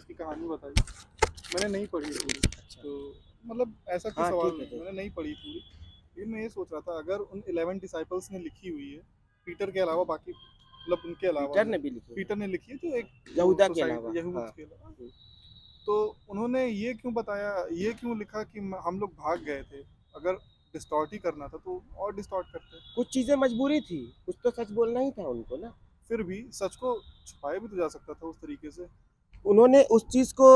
जिसकी कहानी बताई, मैंने नहीं पढ़ी पूरी। तो मतलब ऐसा कोई हाँ सवाल ठीक है नहीं, ठीक। मैंने नहीं पढ़ी पूरी। लेकिन मैं ये सोच रहा था, अगर उन 11 डिसाइपल्स ने लिखी हुई है, पीटर के अलावा बाकी, मतलब उनके अलावा पीटर जो ने भी लिखी है, पीटर ने लिखी है, जो एक वो यहूदा के सोसाइटी अलावा। यहूद हाँ। के अलावा, तो उन्होंने ये क्यों बताया, ये क्यों लिखा कि हम लोग भाग गए थे? अगर डिस्टॉर्ट ही करना था तो और डिस्टॉर्ट करते। कुछ चीजें मजबूरी थी, कुछ तो सच बोलना ही था उनको ना। फिर भी सच को छुपाया भी तो जा सकता था उस तरीके से। उन्होंने उस चीज को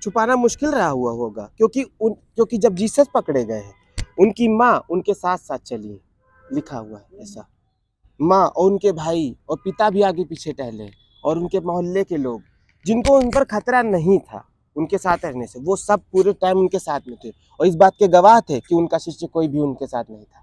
छुपाना मुश्किल रहा हुआ होगा, क्योंकि जब जीसस पकड़े गए हैं, उनकी माँ उनके साथ साथ चली है, लिखा हुआ है ऐसा। माँ और उनके भाई और पिता भी आगे पीछे टहले, और उनके मोहल्ले के लोग जिनको उन पर खतरा नहीं था उनके साथ रहने से, वो सब पूरे टाइम उनके साथ में थे, और इस बात के गवाह थे कि उनका शिष्य कोई भी उनके साथ नहीं था।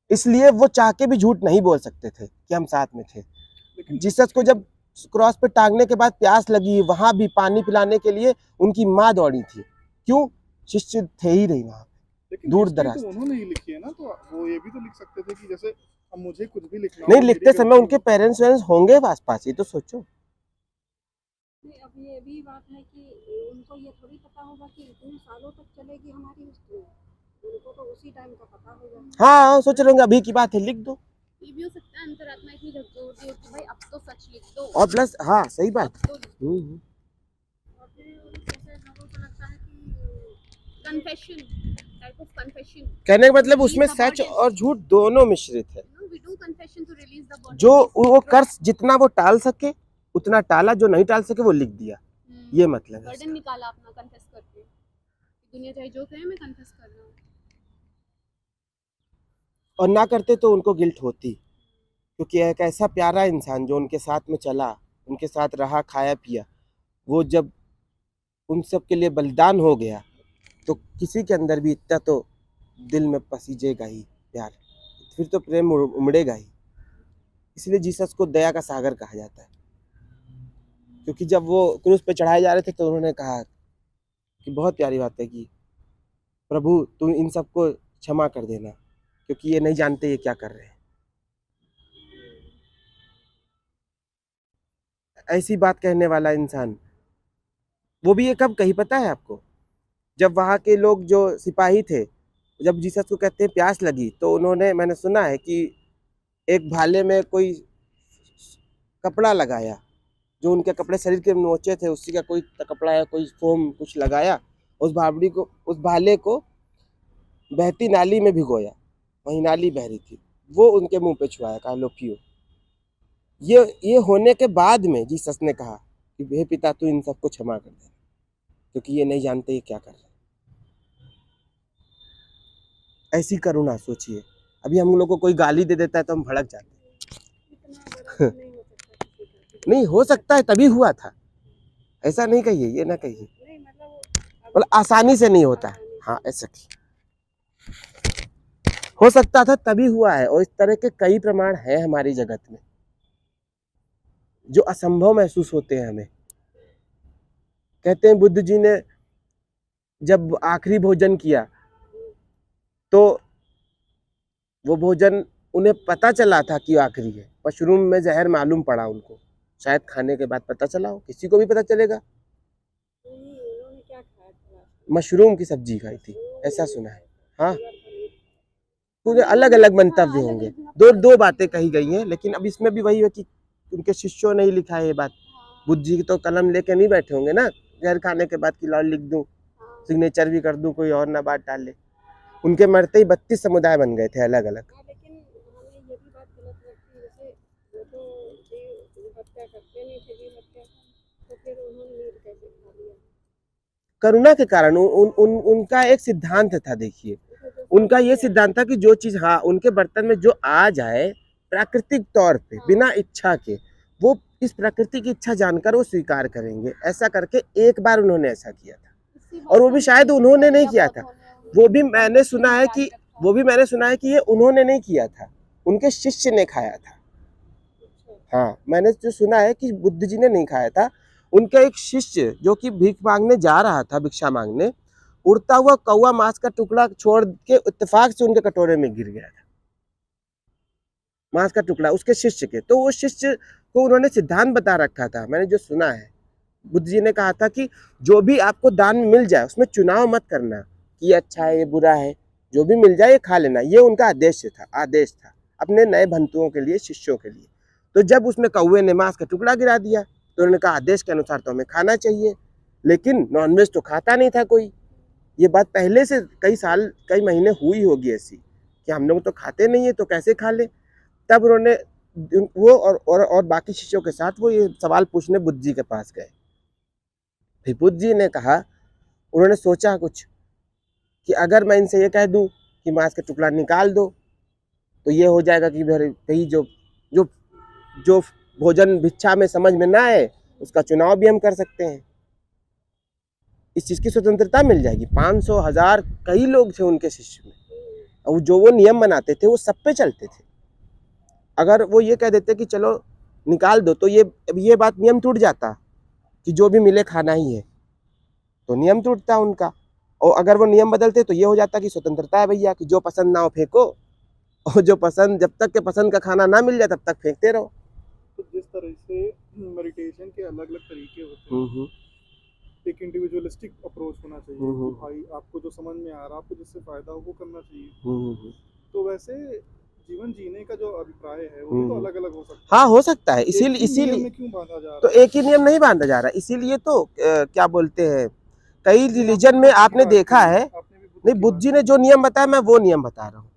इसलिए वो चाह के भी झूठ नहीं बोल सकते थे कि हम साथ में थे। लेकिन जीसस को जब क्रॉस पे टांगने के बाद प्यास लगी, वहां भी पानी पिलाने के लिए उनकी माँ दौड़ी थी। क्यों? शिष्य थे ही नहीं वहां, लेकिन दूर हिस्ट्री तो दराज थे। उन्होंने ही लिखी है ना, तो वो ये भी तो लिख सकते थे कि जैसे अब मुझे कुछ भी लिखना हो नहीं, तो मेरी लिखते समय गलती उनके होगी। पेरेंट्स वेरेंट्स होंगे पास पास, ये तो सोचो। नहीं, अब ये भी बात है कि उनको ये थोड़ी पता होगा कि इतने सालों तक चलेगी हमारी हिस्ट्री। उनको तो उसी टाइम का पता होगा। हाँ, सोच रहे होंगे अभी की बात है, लिख दो। ये भी हो सकता है अंतरात्मा इतनी झकझोरती हो कि भाई अब तो सच लिख दो, और प्लस, हाँ सही बात। अब तो लिख दो। और फिर जैसे लोगों को लगता है कि कन्फेशन, टाइप ऑफ कन्फेशन, कहने का मतलब उसमें release the सच burden. और झूठ दोनों मिश्रित है। You know, we do confession to release the burden. जो वो कर जितना वो टाल सके उतना टाला, जो नहीं टाल सके वो लिख दिया, ये मतलब है बर्डन इसका। निकाला अपना कन्फेस करके, दुनिया चाहे जो कहे मैं कन्फेस कर रहा हूँ। और ना करते तो उनको गिल्ट होती, क्योंकि एक ऐसा प्यारा इंसान जो उनके साथ में चला, उनके साथ रहा, खाया पिया, वो जब उन सब के लिए बलिदान हो गया, तो किसी के अंदर भी इतना तो दिल में पसीजेगा ही प्यार, फिर तो प्रेम उमड़ेगा ही। इसलिए जीसस को दया का सागर कहा जाता है, क्योंकि जब वो क्रूस पे चढ़ाए जा रहे थे तो उन्होंने कहा कि बहुत प्यारी बात है कि प्रभु तुम इन सबको क्षमा कर देना, क्योंकि ये नहीं जानते ये क्या कर रहे हैं। ऐसी बात कहने वाला इंसान, वो भी ये कब कही पता है आपको? जब वहाँ के लोग जो सिपाही थे, जब जीसस को कहते हैं प्यास लगी, तो उन्होंने, मैंने सुना है कि एक भाले में कोई कपड़ा लगाया, जो उनके कपड़े शरीर के नोचे थे उसी का कोई कपड़ा या कोई फोम कुछ लगाया, उस भावड़ी को, उस भाले को बहती नाली में भिगोया, वही नाली बह रही थी, वो उनके मुंह पे छुआया, कहा लो पियो। ये होने के बाद में जीसस ने कहा कि हे पिता तू इन सबको क्षमा कर दे, क्योंकि ये नहीं जानते ये क्या कर रहे हैं। ऐसी करुणा सोचिए, अभी हम लोग को कोई गाली दे देता है तो हम भड़क जाते हैं। नहीं हो सकता है, तभी हुआ था, ऐसा नहीं कहिए, ये ना कहिए, मतलब आसानी से नहीं होता है। हाँ ऐसा हो सकता था तभी हुआ है, और इस तरह के कई प्रमाण हैं हमारी जगत में जो असंभव महसूस होते हैं हमें। कहते हैं बुद्ध जी ने जब आखिरी भोजन किया तो वो भोजन उन्हें पता चला था कि आखिरी है, मशरूम में जहर मालूम पड़ा उनको, शायद खाने के बाद पता चला हो, किसी को भी पता चलेगा। मशरूम की सब्जी खाई थी, ऐसा सुना है। हाँ, पूरे अलग अलग मंतव्य होंगे, दो बातें कही गई हैं, लेकिन अब इसमें भी वही है कि उनके शिष्यों ने ही लिखा है ये बात। बुद्ध जी तो कलम लेके नहीं बैठे होंगे ना, जहर खाने के बाद कि लाओ लिख दूं, सिग्नेचर भी कर दूं, कोई और ना बात डाल ले। उनके मरते ही 32 समुदाय बन गए थे अलग अलग। लेकिन हमें ये भी बात गलत लगती है, जैसे वो तो जीव हत्या करते नहीं थे, जीव हत्या, तो फिर उन्होंने मीट कैसे खा लिया? करुणा के कारण उनका एक सिद्धांत था, देखिए उनका ये सिद्धांत था कि जो चीज, हाँ, उनके बर्तन में जो आ जाए प्राकृतिक तौर पे बिना इच्छा के, वो इस प्रकृति की इच्छा जानकर वो स्वीकार करेंगे। ऐसा करके एक बार उन्होंने ऐसा किया था, और वो भी शायद उन्होंने नहीं किया था, वो भी मैंने सुना है कि ये उन्होंने नहीं किया था, उनके शिष्य ने खाया था। हाँ, मैंने जो सुना है कि बुद्ध जी ने नहीं खाया था, उनका एक शिष्य जो कि भीख मांगने जा रहा था, भिक्षा मांगने, उड़ता हुआ कौवा मांस का टुकड़ा छोड़ के इत्तेफाक से उनके कटोरे में गिर गया था। मांस का टुकड़ा उसके शिष्य के। तो वो शिष्य को उन्होंने सिद्धांत बता रखा था, मैंने जो सुना है, बुद्ध जी ने कहा था कि जो भी आपको दान में मिल जाए उसमें चुनाव मत करना कि ये अच्छा है ये बुरा है, जो भी मिल जाए ये खा लेना। ये उनका आदेश था अपने नए बंधुओं के लिए, शिष्यों के लिए। तो जब उसमें कौवे ने मांस का टुकड़ा गिरा दिया तो उन्होंने कहा आदेश के अनुसार तो हमें खाना चाहिए, लेकिन नॉनवेज तो खाता नहीं था कोई। ये बात पहले से कई महीने हुई होगी ऐसी कि हम लोग तो खाते नहीं है तो कैसे खा ले। तब उन्होंने वो और बाकी शिष्यों के साथ वो ये सवाल पूछने बुद्ध जी के पास गए। फिर बुद्ध जी ने कहा, उन्होंने सोचा कुछ कि अगर मैं इनसे ये कह दूं कि मांस का टुकड़ा निकाल दो तो ये हो जाएगा कि कहीं जो जो जो भोजन भिक्षा में समझ में ना आए उसका चुनाव भी हम कर सकते हैं, इस चीज की स्वतंत्रता मिल जाएगी। 500 1000 कई लोग थे उनके शिष्य में, और जो वो नियम बनाते थे वो सब पे चलते थे। अगर वो ये कह देते कि चलो निकाल दो तो ये बात नियम टूट जाता कि जो भी मिले खाना ही है, तो नियम टूटता उनका। और अगर वो नियम बदलते तो ये हो जाता कि स्वतंत्रता है भैया, कि जो पसंद ना हो फेंको, और जो पसंद, जब तक के पसंद का खाना ना मिल जाए तब तक फेंकते रहो। तो जिस तरह से मेडिटेशन के अलग अलग तरीके होते हैं, एक इंडिविजुअलिस्टिक अप्रोच होना चाहिए कि भाई आपको जो समझ में आ रहा है, आपको जिससे फायदा हो वो करना चाहिए। तो वैसे जीवन जीने का जो अभिप्राय है वो भी तो अलग अलग हो सकता है। हाँ हो सकता है, एक ही नियम इसीलिए में क्यों बांधा जा रहा तो है? एक ही नियम नहीं बांधा जा रहा, इसीलिए तो क्या बोलते हैं, कई नहीं, रिलीजन में बुद्ध की आपने बात देखा करी, है। आपने भी बुद्ध नहीं, की बुद्ध बात जी ने करी। जो नियम बताया मैं वो नियम बता रहा हूँ।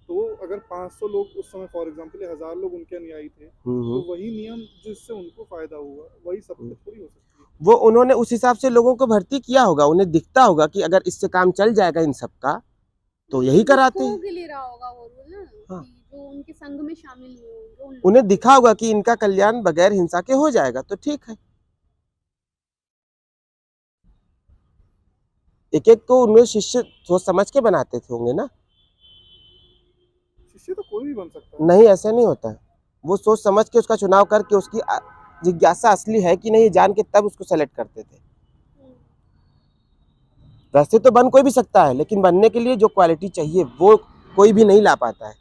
तो अगर 500 लोग उस समय फॉर एग्जांपल 1000 लोग उनके अनुयायी थे, तो वही नियम जिससे उनको फायदा हुआ वही सब पे थोड़ी हो सकती है। वो उन्होंने उस हिसाब से लोगों को भर्ती किया होगा, उन्हें दिखता होगा कि अगर इससे काम चल जाएगा इन सब का तो यही कराते हैं। के लिए रहा होगा वो रूल ना, हाँ। कि जो उनके संघ में शामिल हुए होंगे उन उन्हें दिखा होगा कि इनका कल्याण बगैर हिंसा के हो जाएगा तो ठीक है। एक एक को उन्हें शिष्य सोच समझ के बनाते थे होंगे ना। शिष्य तो कोई भी बन सकता है। नहीं, ऐसा नहीं होता है। वो सोच समझ के उसका चुनाव करके उसकी जिज्ञासा असली है कि नहीं जान के तब उसको सेलेक्ट करते थे। वैसे तो बन कोई भी सकता है, लेकिन बनने के लिए जो क्वालिटी चाहिए वो कोई भी नहीं ला पाता है।